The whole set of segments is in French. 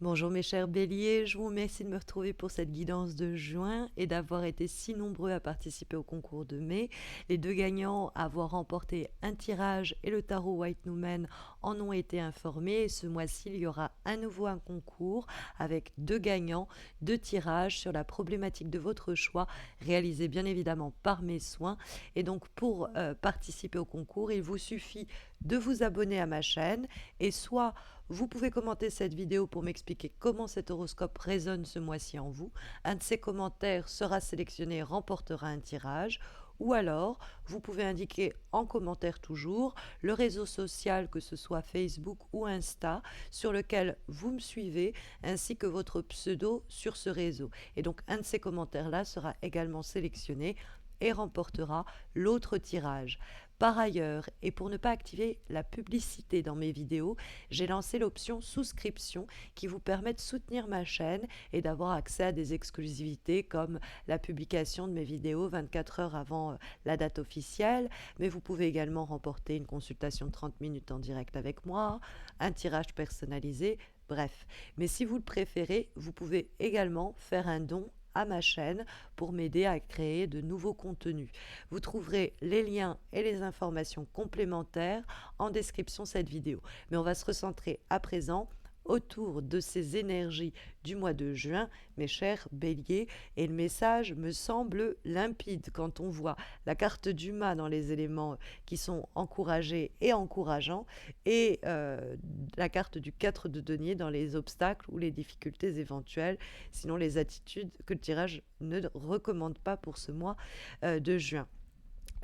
Bonjour mes chers béliers, je vous remercie de me retrouver pour cette guidance de juin et d'avoir été si nombreux à participer au concours de mai. Les deux gagnants à avoir remporté un tirage et le tarot White Numen en ont été informés. Et ce mois-ci, il y aura à nouveau un concours avec deux gagnants, deux tirages sur la problématique de votre choix, réalisé bien évidemment par mes soins. Et donc pour participer au concours, il vous suffit de vous abonner à ma chaîne et soit vous pouvez commenter cette vidéo pour m'expliquer comment cet horoscope résonne ce mois-ci en vous. Un de ces commentaires sera sélectionné et remportera un tirage. Ou alors, vous pouvez indiquer en commentaire toujours le réseau social, que ce soit Facebook ou Insta, sur lequel vous me suivez, ainsi que votre pseudo sur ce réseau. Et donc, un de ces commentaires-là sera également sélectionné et remportera l'autre tirage. Par ailleurs, et pour ne pas activer la publicité dans mes vidéos, j'ai lancé l'option souscription qui vous permet de soutenir ma chaîne et d'avoir accès à des exclusivités comme la publication de mes vidéos 24 heures avant la date officielle, mais vous pouvez également remporter une consultation de 30 minutes en direct avec moi, un tirage personnalisé, bref. Mais si vous le préférez, vous pouvez également faire un don à ma chaîne pour m'aider à créer de nouveaux contenus. Vous trouverez les liens et les informations complémentaires en description de cette vidéo. Mais on va se recentrer à présent autour de ces énergies du mois de juin, mes chers béliers, et le message me semble limpide quand on voit la carte du mât dans les éléments qui sont encouragés et encourageants, et la carte du 4 de denier dans les obstacles ou les difficultés éventuelles, sinon les attitudes que le tirage ne recommande pas pour ce mois de juin.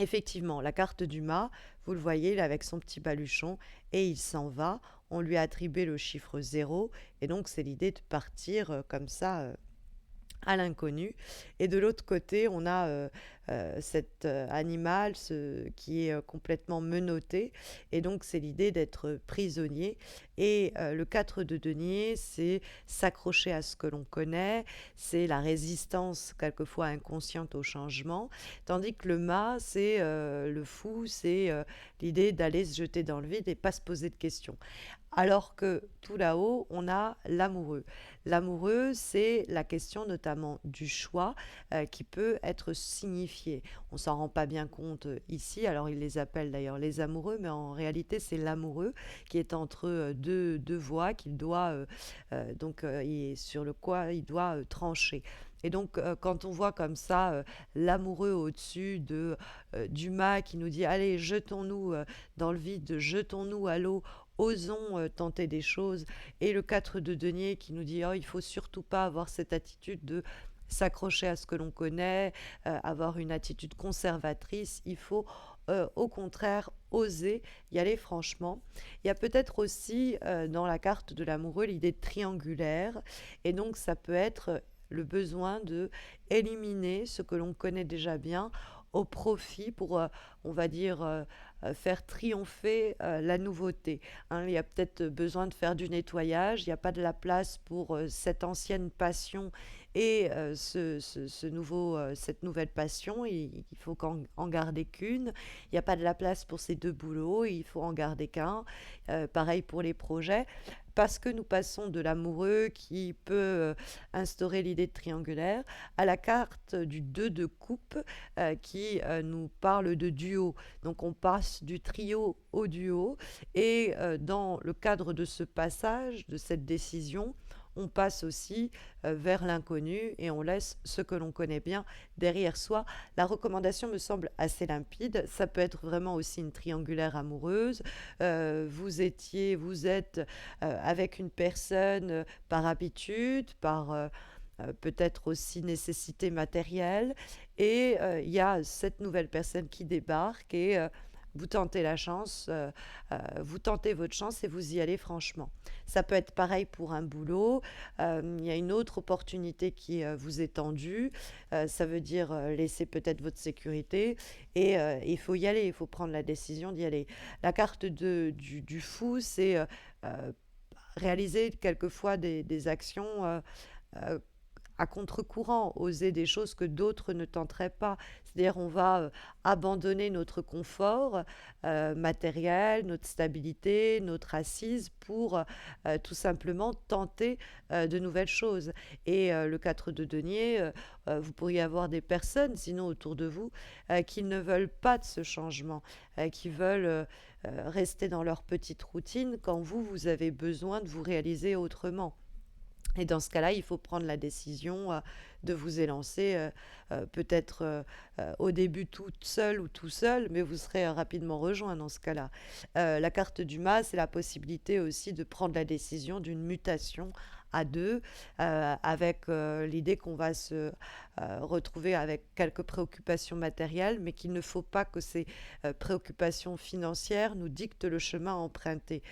Effectivement, la carte du mât, vous le voyez, il est avec son petit baluchon et il s'en va. On lui a attribué le chiffre 0 et donc c'est l'idée de partir comme ça à l'inconnu. Et de l'autre côté, on a cet animal qui est complètement menotté. Et donc, c'est l'idée d'être prisonnier. Et le 4 de denier, c'est s'accrocher à ce que l'on connaît. C'est la résistance, quelquefois inconsciente, au changement. Tandis que le mât, c'est le fou, c'est l'idée d'aller se jeter dans le vide et pas se poser de questions. Alors que tout là-haut, on a l'amoureux. L'amoureux, c'est la question notamment du choix qui peut être signifié. On s'en rend pas bien compte ici, alors ils les appellent d'ailleurs les amoureux, mais en réalité c'est l'amoureux qui est entre deux voies qu'il doit sur le quoi il doit trancher. Et donc, quand on voit comme ça l'amoureux au-dessus du mât qui nous dit allez, jetons-nous dans le vide, jetons-nous à l'eau, osons tenter des choses, et le 4 de denier qui nous dit oh, il faut surtout pas avoir cette attitude de s'accrocher à ce que l'on connaît, avoir une attitude conservatrice, il faut au contraire oser y aller franchement. Il y a peut-être aussi dans la carte de l'amoureux l'idée de triangulaire, et donc ça peut être le besoin de éliminer ce que l'on connaît déjà bien au profit pour, on va dire, faire triompher la nouveauté. Hein. Il y a peut-être besoin de faire du nettoyage, il n'y a pas de la place pour cette ancienne passion et cette nouvelle passion, il faut en garder qu'une. Il n'y a pas de la place pour ces deux boulots, il faut en garder qu'un. Pareil pour les projets. Parce que nous passons de l'amoureux qui peut instaurer l'idée de triangulaire à la carte du 2 de coupe qui nous parle de duo. Donc on passe du trio au duo et dans le cadre de ce passage, de cette décision, on passe aussi vers l'inconnu et on laisse ce que l'on connaît bien derrière soi. La recommandation me semble assez limpide. Ça peut être vraiment aussi une triangulaire amoureuse. Vous êtes avec une personne par habitude, par peut-être aussi nécessité matérielle, et il y a cette nouvelle personne qui débarque et vous tentez la chance, vous tentez votre chance et vous y allez franchement. Ça peut être pareil pour un boulot. Il y a une autre opportunité qui vous est tendue. Ça veut dire laisser peut-être votre sécurité et il faut y aller, il faut prendre la décision d'y aller. La carte du fou, c'est réaliser quelquefois des actions à contre-courant, oser des choses que d'autres ne tenteraient pas. C'est-à-dire on va abandonner notre confort matériel, notre stabilité, notre assise pour tout simplement tenter de nouvelles choses. Et le 4 de denier, vous pourriez avoir des personnes, sinon autour de vous, qui ne veulent pas de ce changement, qui veulent rester dans leur petite routine quand vous, vous avez besoin de vous réaliser autrement. Et dans ce cas-là, il faut prendre la décision de vous élancer, peut-être au début toute seule ou tout seul, mais vous serez rapidement rejoint dans ce cas-là. La carte du mât, c'est la possibilité aussi de prendre la décision d'une mutation à deux, avec l'idée qu'on va se retrouver avec quelques préoccupations matérielles, mais qu'il ne faut pas que ces préoccupations financières nous dictent le chemin emprunté,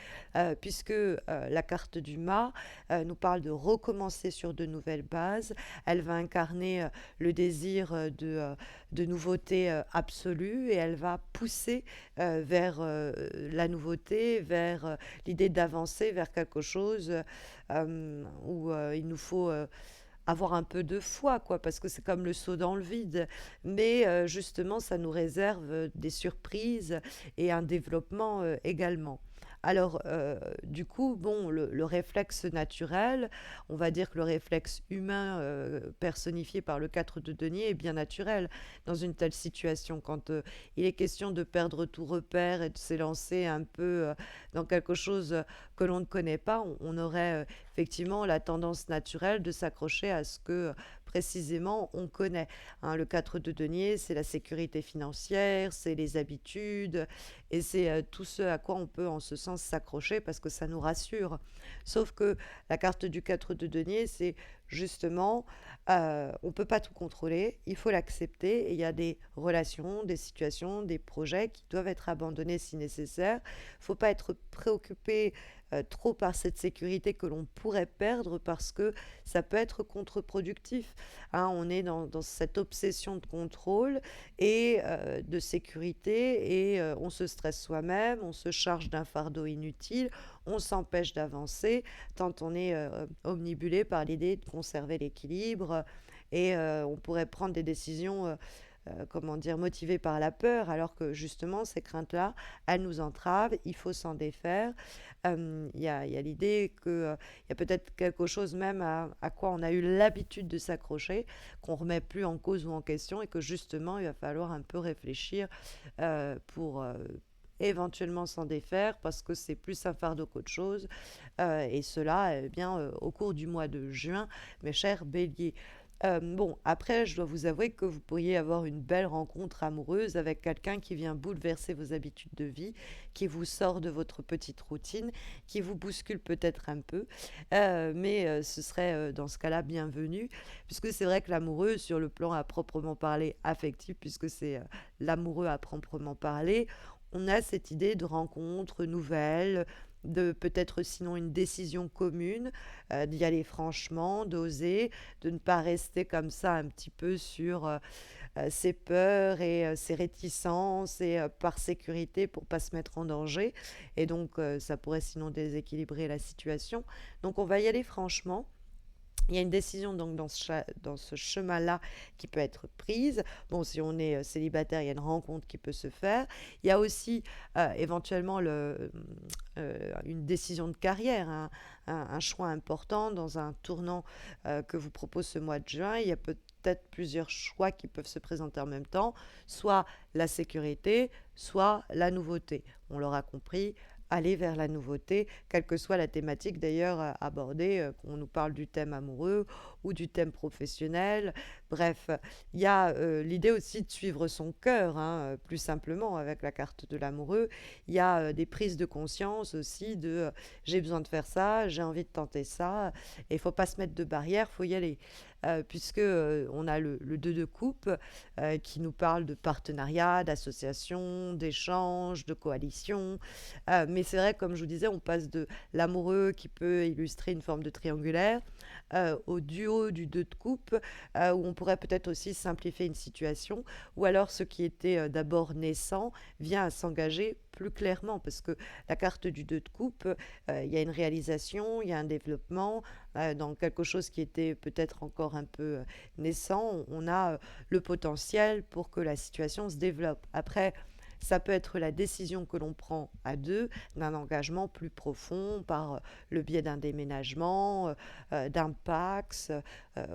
puisque la carte du mât nous parle de recommencer sur de nouvelles bases. Elle va incarner le désir de nouveauté absolue et elle va pousser vers la nouveauté, vers l'idée d'avancer vers quelque chose où il nous faut avoir un peu de foi, quoi, parce que c'est comme le saut dans le vide. Mais justement, ça nous réserve des surprises et un développement également. Alors, du coup, bon, le réflexe naturel, on va dire que le réflexe humain personnifié par le 4 de denier est bien naturel dans une telle situation. Quand il est question de perdre tout repère et de s'élancer un peu dans quelque chose que l'on ne connaît pas, on aurait effectivement la tendance naturelle de s'accrocher à ce que précisément on connaît. Hein, le 4 de denier, c'est la sécurité financière, c'est les habitudes, et c'est tout ce à quoi on peut en ce sens s'accrocher parce que ça nous rassure. Sauf que la carte du 4 de denier, c'est justement, on ne peut pas tout contrôler, il faut l'accepter, et il y a des relations, des situations, des projets qui doivent être abandonnés si nécessaire. Il ne faut pas être préoccupé trop par cette sécurité que l'on pourrait perdre parce que ça peut être contre-productif. Hein, on est dans cette obsession de contrôle et de sécurité et on se stresse soi-même, on se charge d'un fardeau inutile, on s'empêche d'avancer tant on est omnibulé par l'idée de conserver l'équilibre et on pourrait prendre des décisions comment dire, motivées par la peur, alors que justement, ces craintes-là, elles nous entravent, il faut s'en défaire. Il y a l'idée qu'il y a peut-être quelque chose même à quoi on a eu l'habitude de s'accrocher, qu'on ne remet plus en cause ou en question, et que justement, il va falloir un peu réfléchir pour éventuellement s'en défaire, parce que c'est plus un fardeau qu'autre chose. Et cela, eh bien, au cours du mois de juin, mes chers béliers. Bon, après, je dois vous avouer que vous pourriez avoir une belle rencontre amoureuse avec quelqu'un qui vient bouleverser vos habitudes de vie, qui vous sort de votre petite routine, qui vous bouscule peut-être un peu, mais ce serait dans ce cas-là bienvenu, puisque c'est vrai que l'amoureux, sur le plan à proprement parler affectif, puisque c'est l'amoureux à proprement parler, on a cette idée de rencontre nouvelle, de peut-être sinon une décision commune, d'y aller franchement, d'oser, de ne pas rester comme ça un petit peu sur ses peurs et ses réticences et par sécurité pour pas se mettre en danger. Et donc ça pourrait sinon déséquilibrer la situation. Donc on va y aller franchement. Il y a une décision donc dans ce chemin-là qui peut être prise. Bon, si on est célibataire, il y a une rencontre qui peut se faire. Il y a aussi éventuellement une décision de carrière, hein, un choix important dans un tournant que vous propose ce mois de juin. Il y a peut-être plusieurs choix qui peuvent se présenter en même temps, soit la sécurité, soit la nouveauté. On l'aura compris, aller vers la nouveauté, quelle que soit la thématique d'ailleurs abordée, qu'on nous parle du thème amoureux ou du thème professionnel. Bref, il y a l'idée aussi de suivre son cœur, hein, plus simplement avec la carte de l'amoureux. Il y a des prises de conscience aussi de j'ai besoin de faire ça, j'ai envie de tenter ça, et il ne faut pas se mettre de barrière, il faut y aller. Puisque on a le 2 de coupe qui nous parle de partenariat, d'association, d'échange, de coalition. Mais c'est vrai, comme je vous disais, on passe de l'amoureux qui peut illustrer une forme de triangulaire au duo dos du 2 de coupe, où on pourrait peut-être aussi simplifier une situation, ou alors ce qui était d'abord naissant vient à s'engager plus clairement, parce que la carte du 2 de coupe, il y a une réalisation, il y a un développement, dans quelque chose qui était peut-être encore un peu naissant, on a le potentiel pour que la situation se développe. Après, ça peut être la décision que l'on prend à deux d'un engagement plus profond par le biais d'un déménagement, d'un Pacs,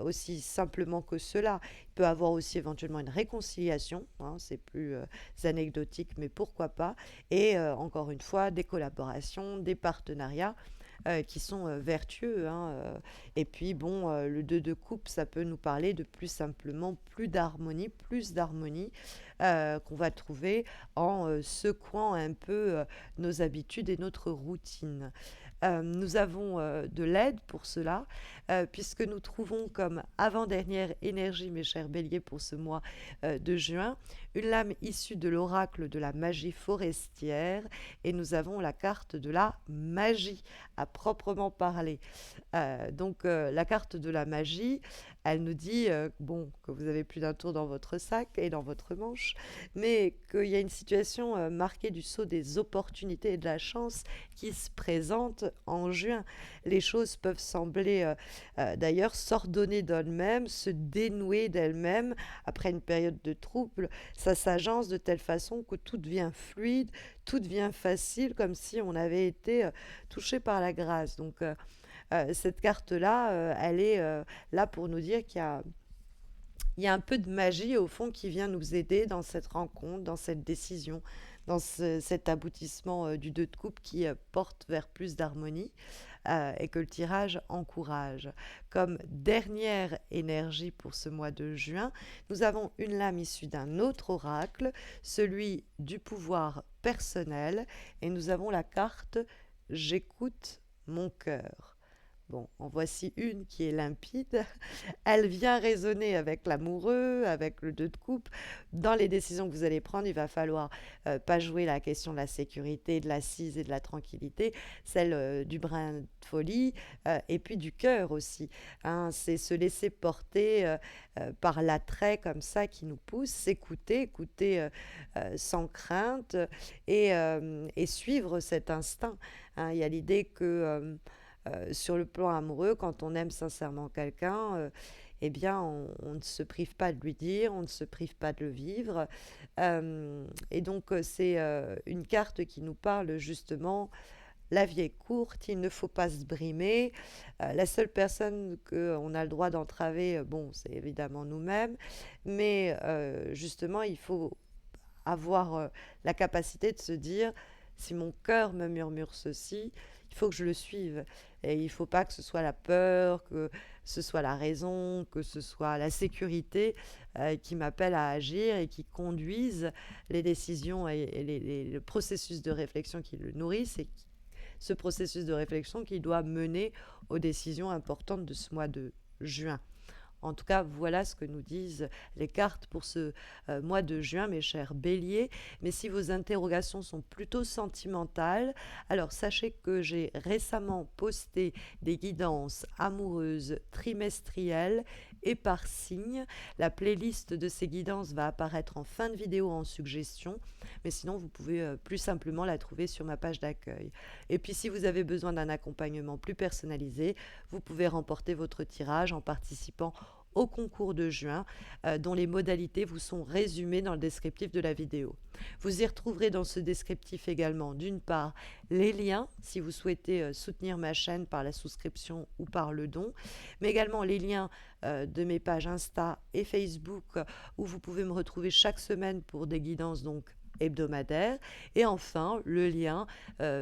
aussi simplement que cela. Il peut avoir aussi éventuellement une réconciliation, hein, c'est plus anecdotique, mais pourquoi pas. Et encore une fois, des collaborations, des partenariats qui sont vertueux, hein, et puis, bon, le 2 de coupe, ça peut nous parler de plus simplement plus d'harmonie qu'on va trouver en secouant un peu nos habitudes et notre routine. Nous avons de l'aide pour cela, puisque nous trouvons comme avant-dernière énergie, mes chers béliers, pour ce mois de juin, une lame issue de l'oracle de la magie forestière, et nous avons la carte de la magie, à proprement parler. La carte de la magie, elle nous dit bon, que vous avez plus d'un tour dans votre sac et dans votre manche, mais qu'il y a une situation marquée du sceau des opportunités et de la chance qui se présente en juin. Les choses peuvent sembler d'ailleurs s'ordonner d'elles-mêmes, se dénouer d'elles-mêmes après une période de trouble. Ça s'agence de telle façon que tout devient fluide, tout devient facile, comme si on avait été touché par la grâce. Cette carte-là, elle est là pour nous dire il y a un peu de magie au fond qui vient nous aider dans cette rencontre, dans cette décision, dans cet aboutissement du 2 de coupe qui porte vers plus d'harmonie et que le tirage encourage. Comme dernière énergie pour ce mois de juin, nous avons une lame issue d'un autre oracle, celui du pouvoir personnel, et nous avons la carte J'écoute mon cœur. Bon, en voici une qui est limpide. Elle vient résonner avec l'amoureux, avec le 2 de coupe. Dans les décisions que vous allez prendre, il va falloir pas jouer la question de la sécurité, de l'assise et de la tranquillité, celle du brin de folie et puis du cœur aussi, hein. C'est se laisser porter par l'attrait comme ça qui nous pousse, écouter sans crainte et suivre cet instinct, hein. Il y a l'idée que sur le plan amoureux, quand on aime sincèrement quelqu'un, eh bien, on ne se prive pas de lui dire, on ne se prive pas de le vivre. C'est une carte qui nous parle justement, la vie est courte, il ne faut pas se brimer. La seule personne qu'on a le droit d'entraver, bon, c'est évidemment nous-mêmes, mais justement, il faut avoir la capacité de se dire, si mon cœur me murmure ceci, il faut que je le suive. Et il ne faut pas que ce soit la peur, que ce soit la raison, que ce soit la sécurité qui m'appelle à agir et qui conduisent les décisions et le processus de réflexion qui le nourrissent et ce processus de réflexion qui doit mener aux décisions importantes de ce mois de juin. En tout cas, voilà ce que nous disent les cartes pour ce mois de juin, mes chers béliers. Mais si vos interrogations sont plutôt sentimentales, alors sachez que j'ai récemment posté des guidances amoureuses trimestrielles et par signe. La playlist de ces guidances va apparaître en fin de vidéo en suggestion, mais sinon vous pouvez plus simplement la trouver sur ma page d'accueil. Et puis si vous avez besoin d'un accompagnement plus personnalisé, vous pouvez remporter votre tirage en participant au concours de juin, dont les modalités vous sont résumées dans le descriptif de la vidéo. Vous y retrouverez dans ce descriptif également, d'une part, les liens si vous souhaitez soutenir ma chaîne par la souscription ou par le don, mais également les liens de mes pages Insta et Facebook où vous pouvez me retrouver chaque semaine pour des guidances donc hebdomadaire, et enfin le lien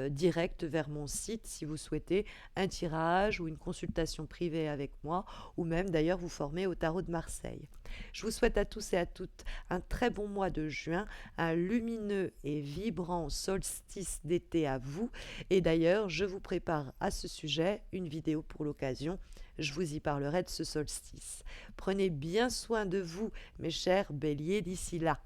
direct vers mon site si vous souhaitez un tirage ou une consultation privée avec moi, ou même d'ailleurs vous former au tarot de Marseille. Je vous souhaite à tous et à toutes un très bon mois de juin, un lumineux et vibrant solstice d'été à vous, et d'ailleurs je vous prépare à ce sujet une vidéo pour l'occasion. Je vous y parlerai de ce solstice. Prenez bien soin de vous, mes chers béliers, d'ici là.